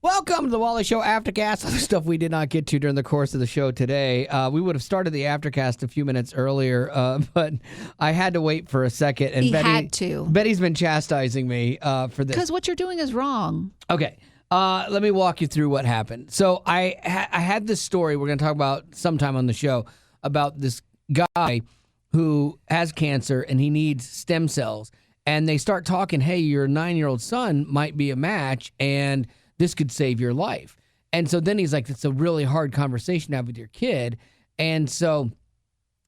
Welcome to the Wally Show Aftercast. The stuff we did not get to during the course of the show today. We would have started the Aftercast a few minutes earlier, but I had to wait for a second. And had to. Betty's been chastising me for this. Because what you're doing is wrong. Okay. Let me walk you through what happened. So I had this story we're going to talk about sometime on the show about this guy who has cancer and he needs stem cells. And they start talking, hey, your 9-year-old son might be a match, and this could save your life. And so then he's like, it's a really hard conversation to have with your kid. And so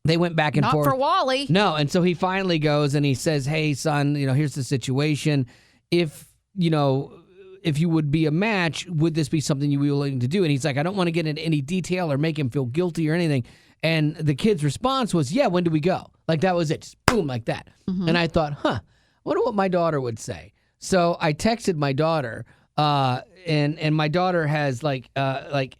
they went back and forth. Not for Wally. No. And so he finally goes and he says, hey, son, here's the situation. If you would be a match, would this be something you'd be willing to do? And he's like, I don't want to get into any detail or make him feel guilty or anything. And the kid's response was, yeah, when do we go? Like, that was it. Just boom, like that. Mm-hmm. And I thought, I wonder what my daughter would say. So I texted my daughter. And my daughter has like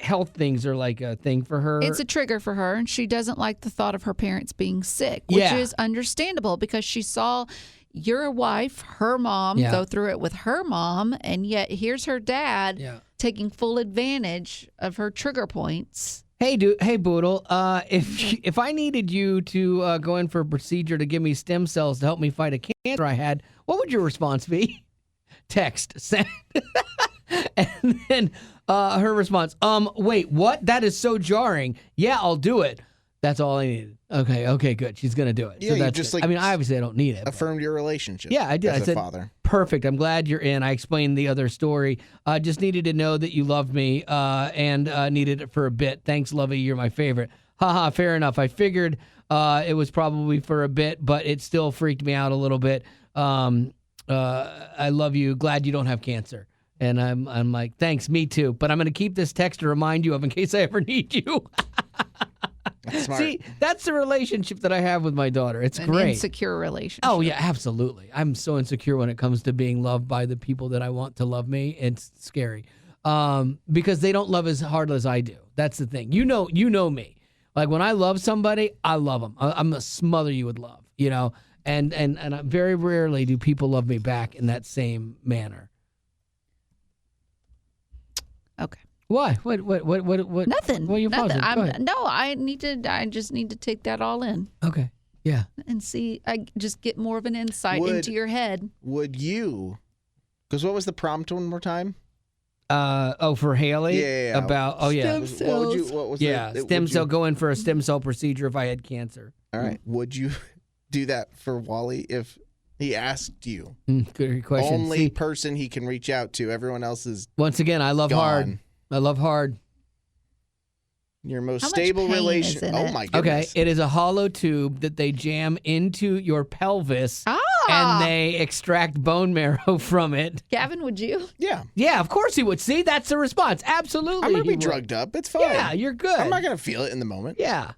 health things are like a thing for her. It's a trigger for her, and she doesn't like the thought of her parents being sick, which is understandable because she saw your wife, her mom, go through it with her mom, and yet here's her dad taking full advantage of her trigger points. Hey, Boodle, if I needed you to go in for a procedure to give me stem cells to help me fight a cancer I had, what would your response be? Text send. And then her response, wait, what? That is so jarring. Yeah, I'll do it. That's all I needed. Okay, good. She's going to do it. Yeah, so that's just good. I mean, obviously I don't need it. Affirmed your relationship. Yeah, I did. As I said, father. Perfect. I'm glad you're in. I explained the other story. Just needed to know that you loved me and needed it for a bit. Thanks, Lovey. You're my favorite. Haha, fair enough. I figured it was probably for a bit, but it still freaked me out a little bit. I love you. Glad you don't have cancer. And I'm like, thanks, me too. But I'm going to keep this text to remind you of in case I ever need you. That's smart. See, that's the relationship that I have with my daughter. It's An great. Insecure relationship. Oh, yeah, absolutely. I'm so insecure when it comes to being loved by the people that I want to love me. It's scary because they don't love as hard as I do. That's the thing. You know me. Like when I love somebody, I love them. I'm a smother you with love, And very rarely do people love me back in that same manner. Okay. Why? What? Nothing. What are you pausing? Go ahead. I just need to take that all in. Okay. Yeah. And see, I just get more of an insight into your head. Would you? Because what was the prompt one more time? For Haley? Yeah. About, stem cells. What was stem cell, go in for a stem cell procedure if I had cancer. All right. Would you do that for Wally if he asked you? Good question. Only person he can reach out to. Everyone else is once again, I love gone. hard. I love hard. Your most How much stable pain relation. is in Oh it? my goodness. Okay, it is a hollow tube that they jam into your pelvis and they extract bone marrow from it. Gavin, would you? Yeah. Yeah, of course he would. See, that's the response. Absolutely. I'm going to he be would. drugged up. It's fine. Yeah, you're good. I'm not going to feel it in the moment. Yeah.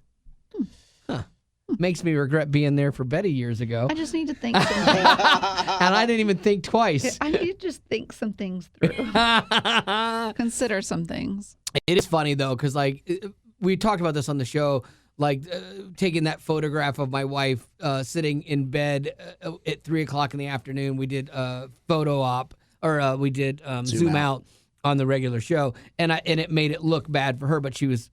Huh. Makes me regret being there for Betty years ago. I just need to think some things. And I didn't even think twice. I need to just think some things through. Consider some things. It is funny, though, because, we talked about this on the show, taking that photograph of my wife sitting in bed at 3 o'clock in the afternoon. We did a photo op, or we did Zoom out on the regular show, and it made it look bad for her, but she was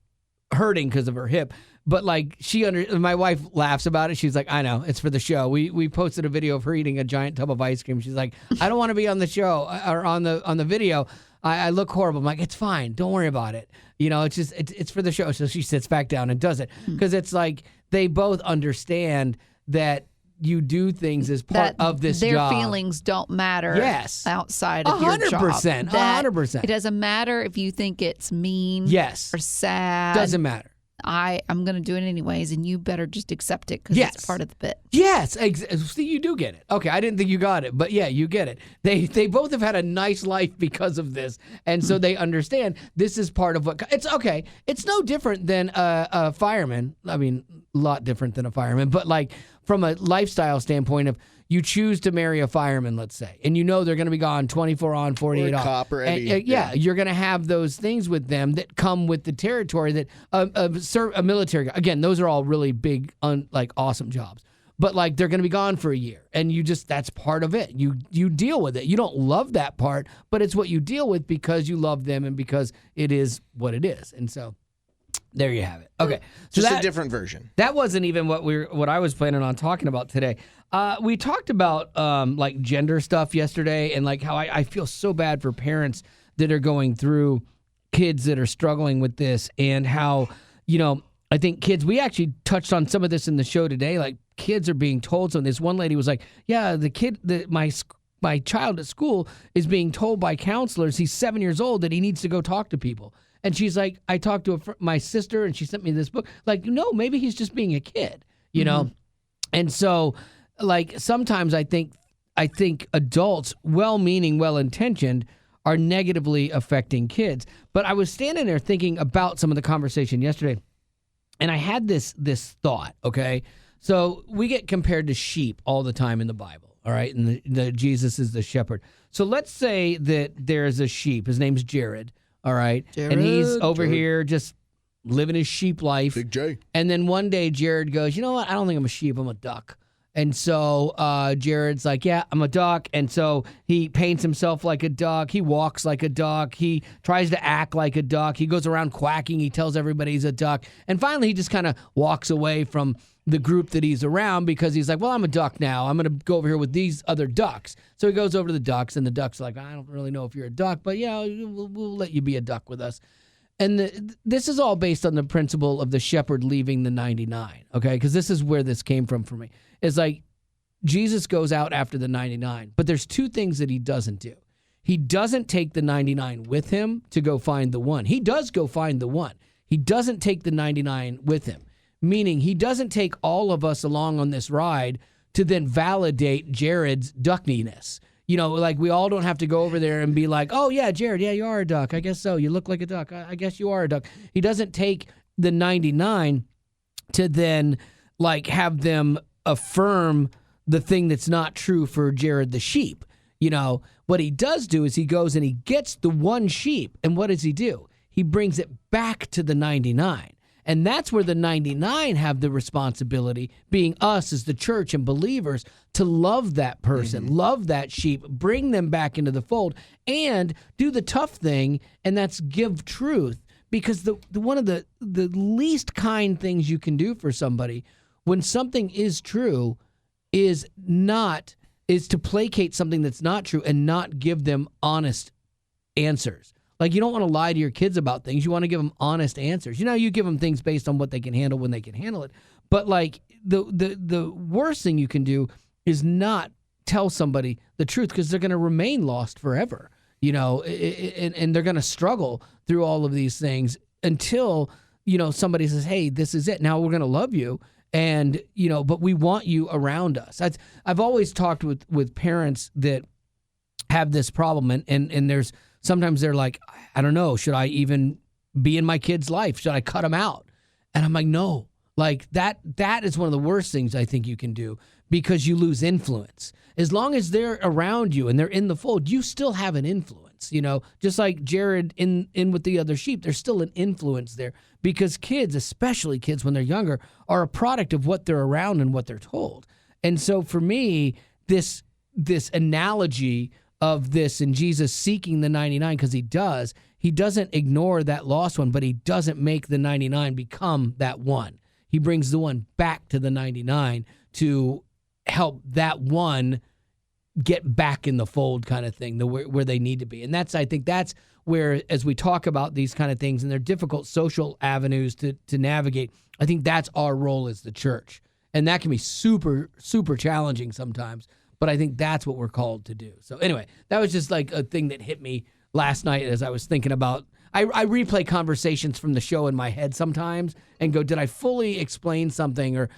hurting because of her hip. But my wife laughs about it. She's like, I know, it's for the show. We posted a video of her eating a giant tub of ice cream. She's like, I don't want to be on the show or on the video. I look horrible. I'm like, it's fine. Don't worry about it. It's just it's for the show. So she sits back down and does it because it's like they both understand that you do things as part of this their job. Their feelings don't matter. Yes. Outside of your job. 100%. 100%. It doesn't matter if you think it's mean. Yes. Or sad. Doesn't matter. I'm going to do it anyways, and you better just accept it because it's part of the bit. Yes. See, you do get it. Okay, I didn't think you got it, but yeah, you get it. They both have had a nice life because of this, and so they understand this is part of what... It's okay. It's no different than a fireman. I mean, a lot different than a fireman, but from a lifestyle standpoint of... You choose to marry a fireman, let's say, and they're going to be gone 24 on, 48 off. Cop or Eddie. You're going to have those things with them that come with the territory that a military guy. Again, those are all really big, awesome jobs. but like they're going to be gone for a year, and that's part of it. You deal with it. You don't love that part, but it's what you deal with because you love them and because it is what it is. And so there you have it. Okay. So just a different version. That wasn't even what I was planning on talking about today. We talked about like gender stuff yesterday, and like how I feel so bad for parents that are going through kids that are struggling with this, and how, I think kids, we actually touched on some of this in the show today, like kids are being told something. This one lady was like, yeah, my child at school is being told by counselors, he's 7 years old, that he needs to go talk to people. And she's like, I talked to my sister, and she sent me this book. Like, no, maybe he's just being a kid, know? And so, like, sometimes I think adults, well-meaning, well-intentioned, are negatively affecting kids. But I was standing there thinking about some of the conversation yesterday, and I had this thought, okay? So we get compared to sheep all the time in the Bible, all right? And Jesus is the shepherd. So let's say that there's a sheep. His name's Jared, all right? And he's over here just living his sheep life. Big J. And then one day Jared goes, you know what? I don't think I'm a sheep. I'm a duck. And so Jared's like, yeah, I'm a duck. And so he paints himself like a duck. He walks like a duck. He tries to act like a duck. He goes around quacking. He tells everybody he's a duck. And finally, he just kind of walks away from the group that he's around because he's like, well, I'm a duck now. I'm going to go over here with these other ducks. So he goes over to the ducks, and the ducks are like, I don't really know if you're a duck, but, we'll let you be a duck with us. And this is all based on the principle of the shepherd leaving the 99, okay? Because this is where this came from for me. It's like Jesus goes out after the 99, but there's two things that he doesn't do. He doesn't take the 99 with him to go find the one. He does go find the one. He doesn't take the 99 with him, meaning he doesn't take all of us along on this ride to then validate Jared's duckiness. Like we all don't have to go over there and be like, oh, yeah, Jared, yeah, you are a duck. I guess so. You look like a duck. I guess you are a duck. He doesn't take the 99 to then like have them affirm the thing that's not true for Jared the sheep. What he does do is he goes and he gets the one sheep. And what does he do? He brings it back to the 99. And that's where the 99 have the responsibility, being us as the church and believers, to love that person, love that sheep, bring them back into the fold, and do the tough thing, and that's give truth. Because the one of the least kind things you can do for somebody when something is true is to placate something that's not true and not give them honest answers. Like, you don't want to lie to your kids about things. You want to give them honest answers. You give them things based on what they can handle when they can handle it. But, like, the worst thing you can do is not tell somebody the truth, because they're going to remain lost forever, and they're going to struggle through all of these things until, somebody says, hey, this is it. Now we're going to love you. And, but we want you around us. I've always talked with parents that have this problem, and there's sometimes they're like, I don't know, should I even be in my kid's life? Should I cut them out? And I'm like, no. Like that is one of the worst things I think you can do, because you lose influence. As long as they're around you and they're in the fold, you still have an influence, just like Jared in with the other sheep, there's still an influence there, because kids, especially kids when they're younger, are a product of what they're around and what they're told. And so for me, this analogy of this and Jesus seeking the 99, because he doesn't ignore that lost one, but he doesn't make the 99 become that one. He brings the one back to the 99 to help that one get back in the fold, kind of thing, where they need to be. And I think that's where, as we talk about these kind of things, and they're difficult social avenues to navigate, I think that's our role as the church. And that can be super, super challenging sometimes, but I think that's what we're called to do. So anyway, that was just like a thing that hit me last night as I was thinking about. I replay conversations from the show in my head sometimes and go, did I fully explain something? Or,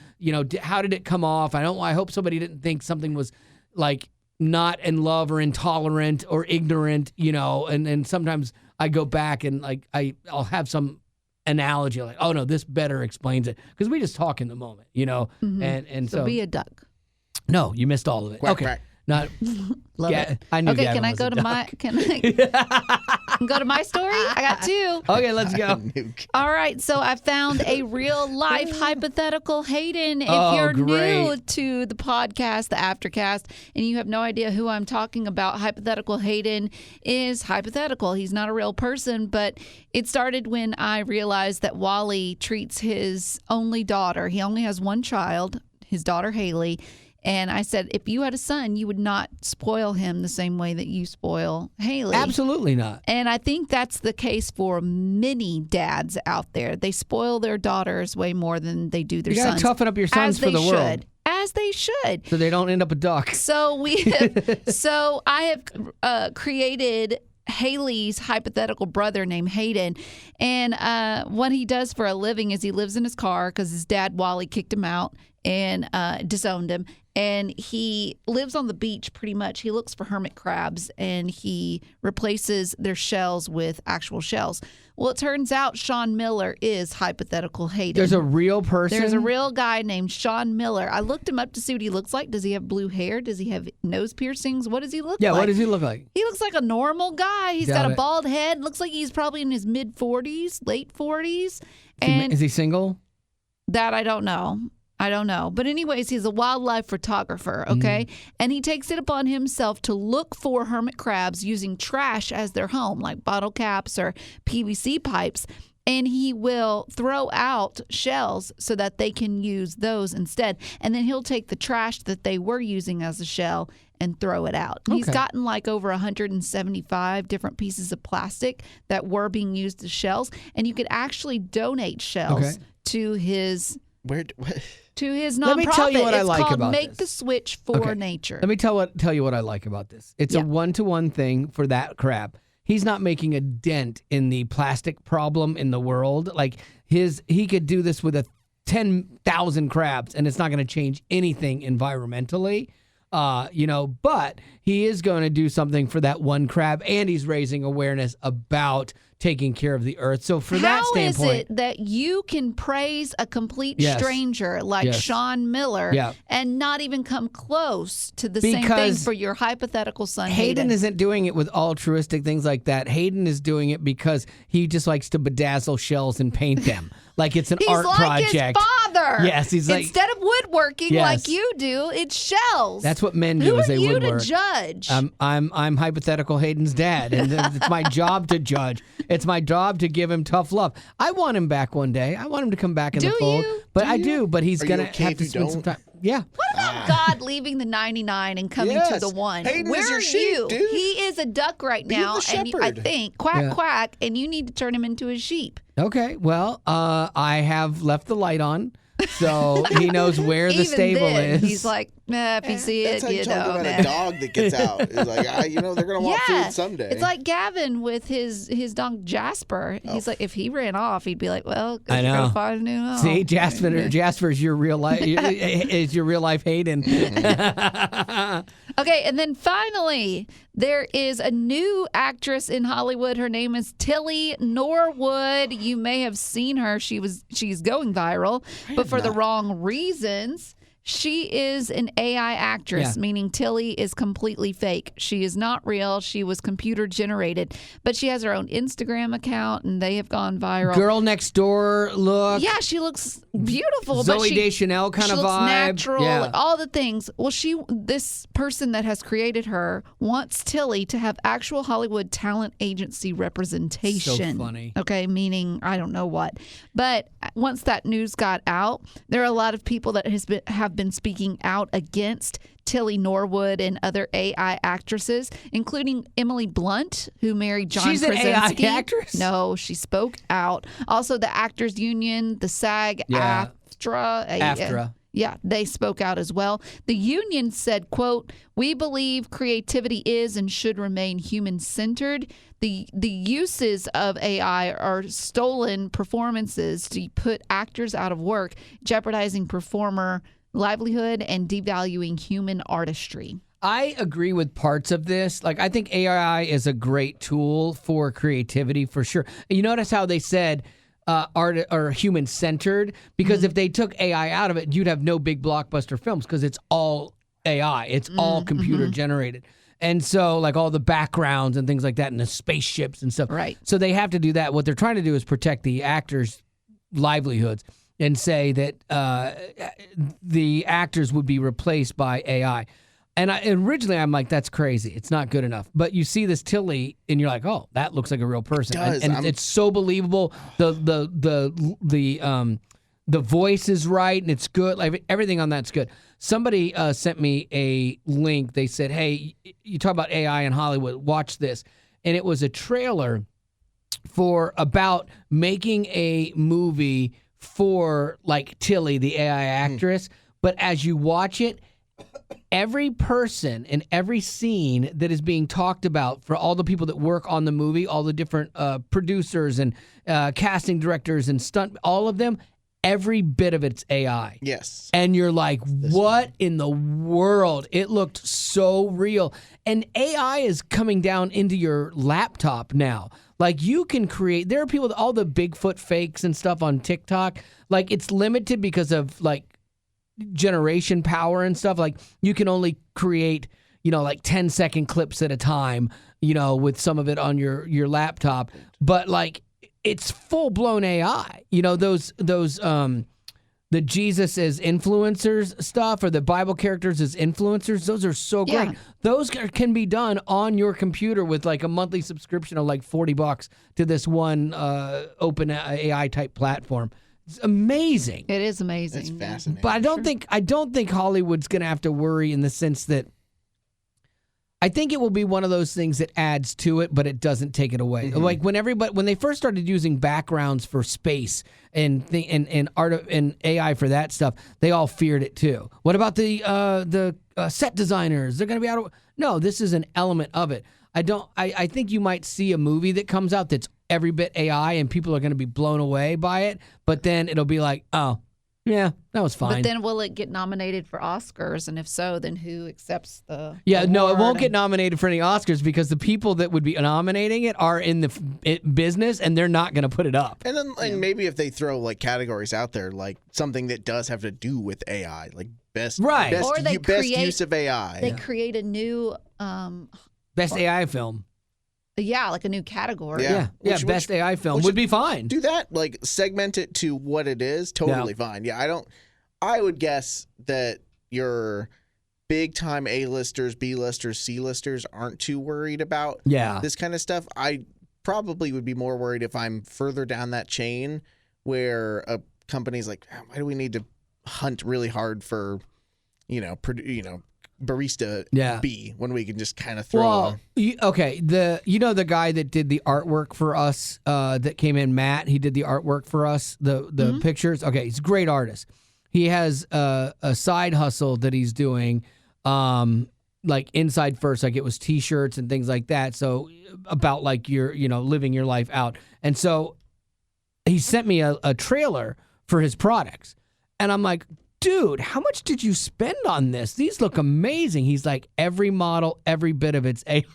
how did it come off? I hope somebody didn't think something was like not in love or intolerant or ignorant, and sometimes I go back and like I'll have some analogy like, oh no, this better explains it, because we just talk in the moment, and so be a duck. No, you missed all of it. Quack, okay. quack. Not. Love it. I knew Okay, Gavin can I was go a to duck. my? Can I go to my story? I got two. Okay, let's go. All right, so I found a real life hypothetical Hayden. If Oh, you're new great. to the podcast, the Aftercast, and you have no idea who I'm talking about, hypothetical Hayden is hypothetical. He's not a real person, but it started when I realized that Wally treats his only daughter. He only has one child, his daughter Haley. And I said, if you had a son, you would not spoil him the same way that you spoil Haley. Absolutely not. And I think that's the case for many dads out there. They spoil their daughters way more than they do their You got sons. to toughen up your sons as for they the should. world. As they should. So they don't end up a duck. So I have created Haley's hypothetical brother named Hayden. And what he does for a living is he lives in his car because his dad, Wally, kicked him out and disowned him. And he lives on the beach pretty much. He looks for hermit crabs and he replaces their shells with actual shells. Well, it turns out Sean Miller is hypothetical Hayden. There's a real person? There's a real guy named Sean Miller. I looked him up to see what he looks like. Does he have blue hair? Does he have nose piercings? What does he look like? Yeah, what does he look like? He looks like a normal guy. He's Got got a it. bald head. Looks like he's probably in his mid-40s, late 40s. Is he single? That I don't know. But anyways, he's a wildlife photographer, okay? And he takes it upon himself to look for hermit crabs using trash as their home, like bottle caps or PVC pipes. And he will throw out shells so that they can use those instead. And then he'll take the trash that they were using as a shell and throw it out. He's Okay. gotten like over 175 different pieces of plastic that were being used as shells. And you could actually donate shells Okay. to his What? nonprofit. Let me tell you what I It's like called about Make this. the Switch for Okay. Nature. Let me tell you what I like about this. It's a one-to-one thing for that crab. He's not making a dent in the plastic problem in the world. Like he could do this with 10,000 crabs, and it's not going to change anything environmentally. But he is going to do something for that one crab, and he's raising awareness about taking care of the earth. So for that standpoint, How is it that you can praise a complete Yes. stranger like Yes. Sean Miller Yeah. and not even come close to the same thing Because for your hypothetical son, Hayden isn't doing it with altruistic things like that. Hayden is doing it because he just likes to bedazzle shells and paint them like it's an He's art like project. his father. Yes, he's like- Instead of woodworking Yes. like you do, it's shells. That's what men do. Who is are they you woodwork. to judge? I'm hypothetical Hayden's dad, and it's my job to judge. It's my job to give him tough love. I want him back one day. I want him to come back in the Do fold. you? But I do. But he's Are you gonna okay have if to you spend some don't? time. Yeah. What about God leaving the 99 and coming to Yes. the one? Hayden Where is your are sheep, you? dude. He is a duck right Be now, the and I shepherd. think quack Yeah. quack, and you need to turn him into a sheep. Okay. Well, I have left the light on, so he knows where the Even stable then, is. He's like, if you see That's it, how you talk know, about man. a dog that gets out. It's like, they're gonna want food someday. It's like Gavin with his dog Jasper. He's like, if he ran off, he'd be like, well, guess I we're know. gonna find a new home. See, Jasper's your real life is your real life Hayden. Okay, and then finally, there is a new actress in Hollywood. Her name is Tilly Norwood. You may have seen her. She's going viral, but for the wrong reasons. She is an AI actress, Yeah. meaning Tilly is completely fake. She is not real. She was computer generated, but she has her own Instagram account, and they have gone viral. Girl next door look. Yeah, she looks beautiful. Zooey but she, Deschanel kind she of looks vibe. natural, Yeah. like all the things. Well, this person that has created her wants Tilly to have actual Hollywood talent agency representation. So funny. Okay, meaning I don't know what. But once that news got out, there are a lot of people that have been speaking out against Tilly Norwood and other AI actresses, including Emily Blunt, who married John She's an AI Krasinski. actress? No, she spoke out. Also, the Actors Union, the SAG, Yeah. AFTRA. Yeah, they spoke out as well. The union said, quote, "We believe creativity is and should remain human-centered. The uses of AI are stolen performances to put actors out of work, jeopardizing performer livelihood and devaluing human artistry." I agree with parts of this. Like, I think AI is a great tool for creativity for sure. You notice how they said art or human centered, because if they took AI out of it, you'd have no big blockbuster films because it's all AI. It's all computer generated. And so, like, all the backgrounds and things like that, and the spaceships and stuff. Right. So they have to do that. What they're trying to do is protect the actors' livelihoods and say that the actors would be replaced by AI. And originally, I'm like, that's crazy. It's not good enough. But you see this Tilly, and you're like, oh, that looks like a real person. It does. And it's so believable. The voice is right, and it's good. Like, everything on that's good. Somebody sent me a link. They said, hey, you talk about AI in Hollywood. Watch this. And it was a trailer for about making a movie for, like, Tilly, the AI actress. But as you watch it, every person in every scene that is being talked about for all the people that work on the movie, all the different producers and casting directors and stunt, all of them, every bit of it's AI. Yes. And you're like, what in the world? It looked so real. And AI is coming down into your laptop now. Like, you can create, there are people, all the Bigfoot fakes and stuff on TikTok, like, it's limited because of, like, generation power and stuff. Like, you can only create, like 10-second clips at a time, with some of it on your laptop. But, like, it's full-blown AI. Those the Jesus as influencers stuff, or the Bible characters as influencers, those are so great. Yeah. Those can be done on your computer with, like, a monthly subscription of like $40 to this one open AI type platform. It's amazing. It is amazing. It's fascinating. But I don't think Hollywood's going to have to worry, in the sense that I think it will be one of those things that adds to it, but it doesn't take it away. Like, when they first started using backgrounds for space and art and AI for that stuff, they all feared it too. What about the set designers? They're going to be out of. No, this is an element of it. I think you might see a movie that comes out that's every bit AI, and people are going to be blown away by it. But then it'll be like, oh, yeah, that was fine. But then will it get nominated for Oscars? And if so, then who accepts the no, it award? won't get nominated for any Oscars, because the people that would be nominating it are in the business, and they're not going to put it up. And then, like, maybe if they throw, like, categories out there, like something that does have to do with AI, like best Or they best create- use of AI. They create a new, Best AI film. like a new category. Yeah. Best AI film would be fine. Do that, like, segment it to what it is, totally fine. Yeah, I would guess that your big time A-listers, B-listers, C-listers aren't too worried about this kind of stuff. I probably would be more worried if I'm further down that chain, where a company's like, why do we need to hunt really hard for, barista B, when we can just kind of throw the guy that did the artwork for us, that came in, Matt, he did the artwork for us, the pictures. Okay, he's a great artist. He has a side hustle that he's doing, like Inside First, like it was T-shirts and things like that. So about, like, your, living your life out. And so he sent me a trailer for his products, and I'm like, dude, how much did you spend on this? These look amazing. He's like, every model, every bit of it's AI.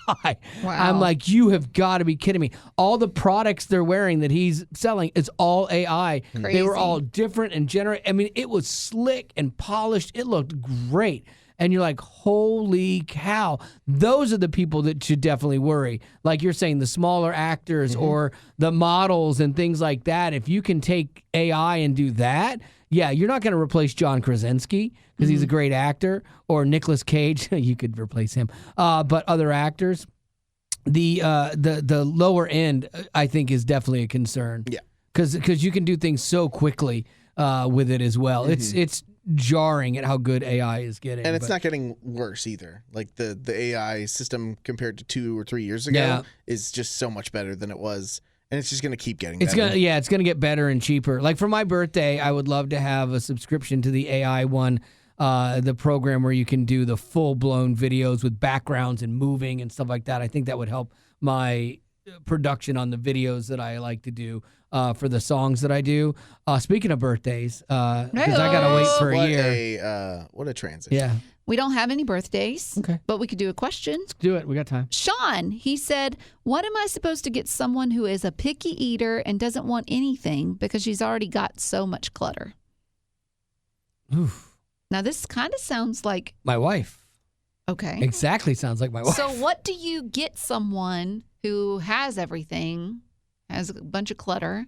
Wow. I'm like, you have got to be kidding me. All the products they're wearing that he's selling, it's all AI. Crazy. They were all different and generate. I mean, it was slick and polished. It looked great. And you're like, holy cow. Those are the people that should definitely worry. Like you're saying, the smaller actors or the models and things like that. If you can take AI and do that, yeah, you're not going to replace John Krasinski because he's a great actor, or Nicolas Cage. You could replace him. But other actors, the lower end, I think, is definitely a concern. Yeah, because you can do things so quickly with it as well. It's jarring at how good AI is getting, and it's not getting worse either. Like the AI system compared to 2 or 3 years ago is just so much better than it was. And it's just going to keep getting better. It's going to get better and cheaper. Like for my birthday, I would love to have a subscription to the AI one, the program where you can do the full-blown videos with backgrounds and moving and stuff like that. I think that would help my production on the videos that I like to do for the songs that I do. Speaking of birthdays, because I got to wait for a year. What a transition. Yeah. We don't have any birthdays, okay, but we could do a question. Let's do it. We got time. Sean, he said, what am I supposed to get someone who is a picky eater and doesn't want anything because she's already got so much clutter? Oof. Now, this kind of sounds like... My wife. Okay. Exactly sounds like my wife. So what do you get someone who has everything, has a bunch of clutter,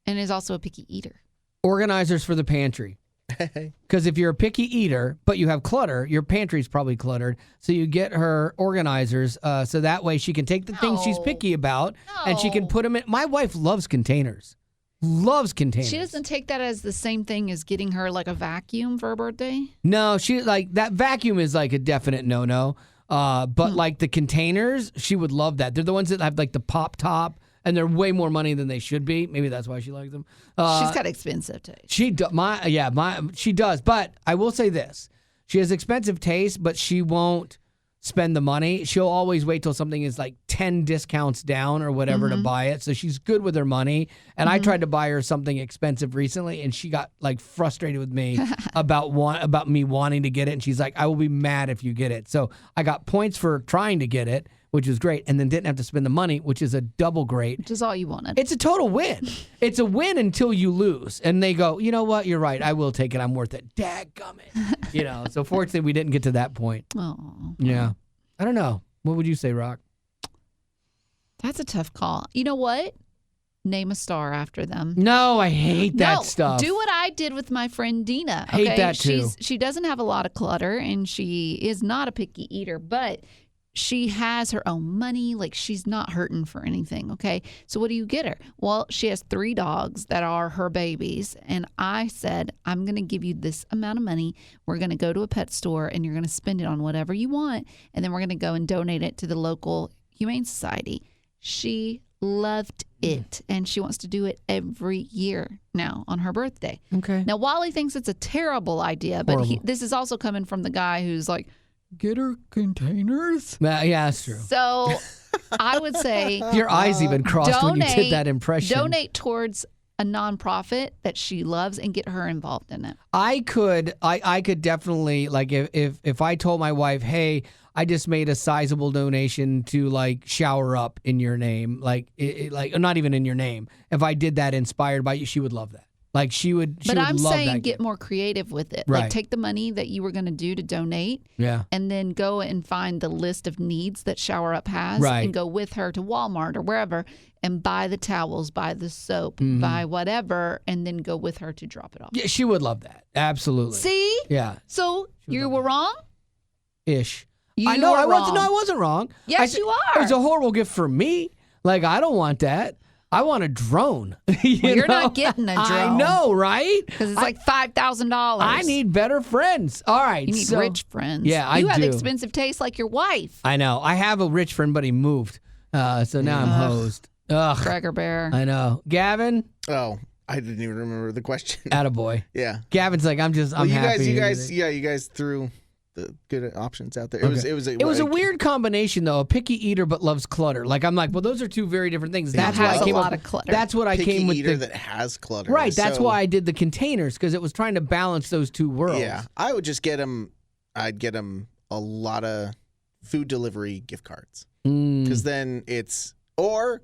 and is also a picky eater? Organizers for the pantry. Because if you're a picky eater, but you have clutter, your pantry's probably cluttered. So you get her organizers, so that way she can take the things she's picky about, and she can put them in. My wife loves containers. Loves containers. She doesn't take that as the same thing as getting her like a vacuum for her birthday? No, she like that vacuum is like a definite no-no. But like the containers, she would love that. They're the ones that have like the pop top. And they're way more money than they should be. Maybe that's why she likes them. She's got expensive taste. She does. But I will say this: she has expensive taste, but she won't spend the money. She'll always wait till something is like 10 discounts down or whatever to buy it. So she's good with her money. And I tried to buy her something expensive recently, and she got like frustrated with me about me wanting to get it. And she's like, "I will be mad if you get it." So I got points for trying to get it, which was great, and then didn't have to spend the money, which is a double great. Which is all you wanted. It's a total win. It's a win until you lose. And they go, "You know what? You're right. I will take it. I'm worth it." Dadgummit. So fortunately, we didn't get to that point. Oh. Yeah. I don't know. What would you say, Rock? That's a tough call. You know what? Name a star after them. No, I hate that stuff. Do what I did with my friend Dina. Okay? Hate that too. She doesn't have a lot of clutter, and she is not a picky eater, but she has her own money. Like, she's not hurting for anything, okay? So what do you get her? Well, she has 3 dogs that are her babies, and I said, I'm going to give you this amount of money. We're going to go to a pet store, and you're going to spend it on whatever you want, and then we're going to go and donate it to the local Humane Society. She loved it, and she wants to do it every year now on her birthday. Okay. Now, Wally thinks it's a terrible idea, but this is also coming from the guy who's like, get her containers? Yeah, that's true. So I would say your eyes even crossed when you did that impression. Donate towards a nonprofit that she loves and get her involved in it. I could definitely, like, if I told my wife, "Hey, I just made a sizable donation to like Shower Up in your name," like not even in your name. If I did that inspired by you, she would love that. Like she would. But I'm love saying that get more creative with it. Right. Like take the money that you were going to do to donate, and then go and find the list of needs that Shower Up has, and go with her to Walmart or wherever and buy the towels, buy the soap, buy whatever, and then go with her to drop it off. Yeah, she would love that. Absolutely. See? Yeah. So you were wrong? Ish. I know I wasn't. No, I wasn't wrong. Yes, you are. It was a horrible gift for me. Like I don't want that. I want a drone. You're not getting a drone. I know, right? Because it's like $5,000. I need better friends. All right. You need rich friends. Yeah, I do. You have expensive taste like your wife. I know. I have a rich friend, but he moved. So now I'm hosed. Ugh. Cracker Bear. I know. Gavin? Oh, I didn't even remember the question. Attaboy. Yeah. Gavin's like, I'm happy. You guys threw the good options out there. It was a weird combination though. A picky eater but loves clutter. Like I'm like, well, those are 2 very different things. That's why I came up. That's what I came with. Picky eater that has clutter. Right. That's why I did the containers because it was trying to balance those 2 worlds. Yeah. I would just get him. I'd get him a lot of food delivery gift cards because then it's or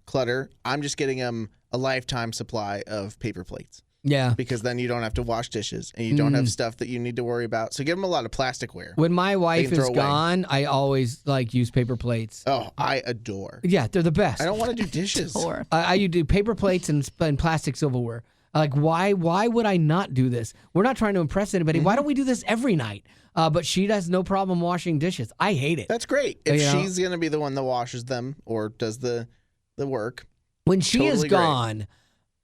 clutter. I'm just getting him a lifetime supply of paper plates. Yeah. Because then you don't have to wash dishes and you don't have stuff that you need to worry about. So give them a lot of plasticware. When my wife is gone, I always like use paper plates. Oh, I adore. Yeah, they're the best. I don't want to do dishes. I do paper plates and plastic silverware. Like, why would I not do this? We're not trying to impress anybody. Why don't we do this every night? But she has no problem washing dishes. I hate it. That's great. If she's going to be the one that washes them or does the work. When she is gone...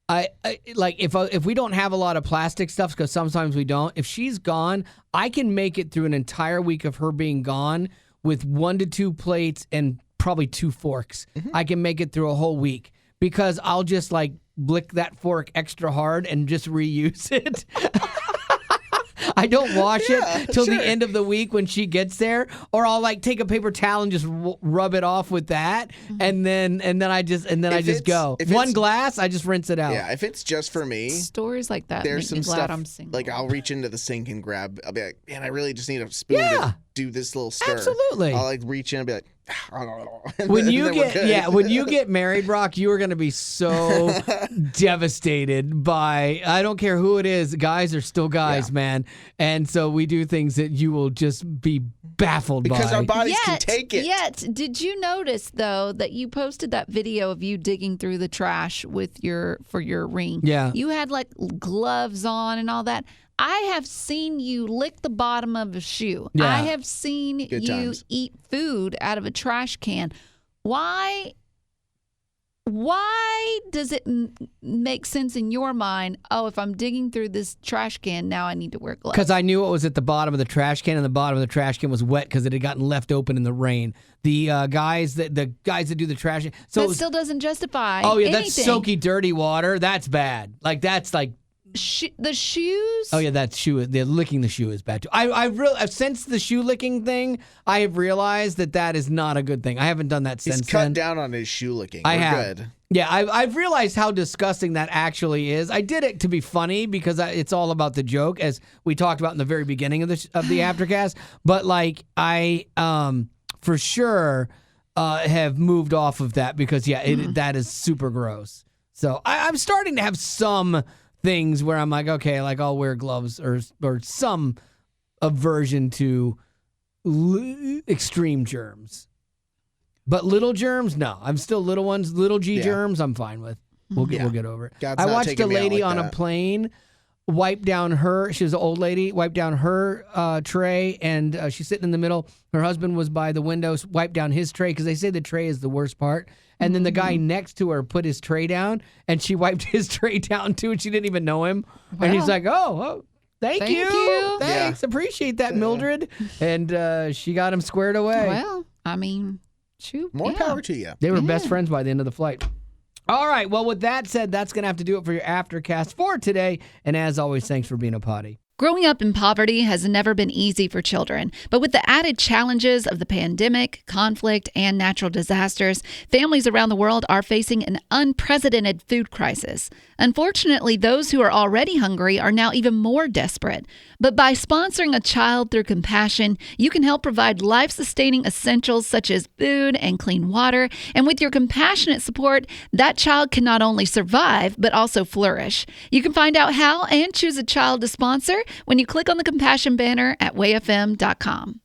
I like if we don't have a lot of plastic stuff because sometimes we don't. If she's gone, I can make it through an entire week of her being gone with 1 to 2 plates and probably 2 forks. I can make it through a whole week because I'll just like blick that fork extra hard and just reuse it. I don't wash it till the end of the week when she gets there, or I'll like take a paper towel and just rub it off with that, and then I just go 1 glass. I just rinse it out. Yeah, if it's just for me, stories like that. There's some glad stuff I'm single. like I'll reach into the sink and grab. I'll be like, man, I really just need a spoon to do this little stir. Absolutely. I'll like reach in and be like, When you get married, Brock, you are going to be so devastated by, I don't care who it is, guys are still guys, man. And so we do things that you will just be baffled because by. Our bodies can take it. Yet, did you notice though that you posted that video of you digging through the trash for your ring? Yeah. You had like gloves on and all that. I have seen you lick the bottom of a shoe. Yeah. I have seen Good you times. eat food out of a trash can. Why does it make sense in your mind, oh, if I'm digging through this trash can, now I need to wear gloves? Because I knew it was at the bottom of the trash can, and the bottom of the trash can was wet because it had gotten left open in the rain. The guys that do the trash, so that still doesn't justify. Oh yeah, anything. that's soaky, dirty water. That's bad. Like that's like. The shoes. Oh yeah, that shoe. The licking the shoe is bad too. I really since the shoe licking thing, I have realized that is not a good thing. I haven't done that since. He's cut then. down on his shoe licking. I We're have. Good. Yeah, I've realized how disgusting that actually is. I did it to be funny because it's all about the joke, as we talked about in the very beginning of the Aftercast. But like I for sure have moved off of that because that is super gross. So I'm starting to have some things where I'm like, okay, like I'll wear gloves or some aversion to extreme germs. But little germs, no. I'm still little ones. Little G germs, I'm fine with. We'll get over it. God's I not watched a taking me out lady like on a that. plane wipe down she was an old lady, wipe down her tray, and she's sitting in the middle. Her husband was by the window, wiped down his tray, because they say the tray is the worst part. And then the guy next to her put his tray down, and she wiped his tray down too, and she didn't even know him. And he's like, oh, thank you. Thanks. Appreciate that, Mildred. And she got him squared away. Well, I mean, shoot. More power to you. They were best friends by the end of the flight. All right. Well, with that said, that's going to have to do it for your Aftercast for today. And as always, thanks for being a potty. Growing up in poverty has never been easy for children, but with the added challenges of the pandemic, conflict, and natural disasters, families around the world are facing an unprecedented food crisis. Unfortunately, those who are already hungry are now even more desperate. But by sponsoring a child through compassion, you can help provide life-sustaining essentials such as food and clean water. And with your compassionate support, that child can not only survive, but also flourish. You can find out how and choose a child to sponsor when you click on the compassion banner at wayfm.com.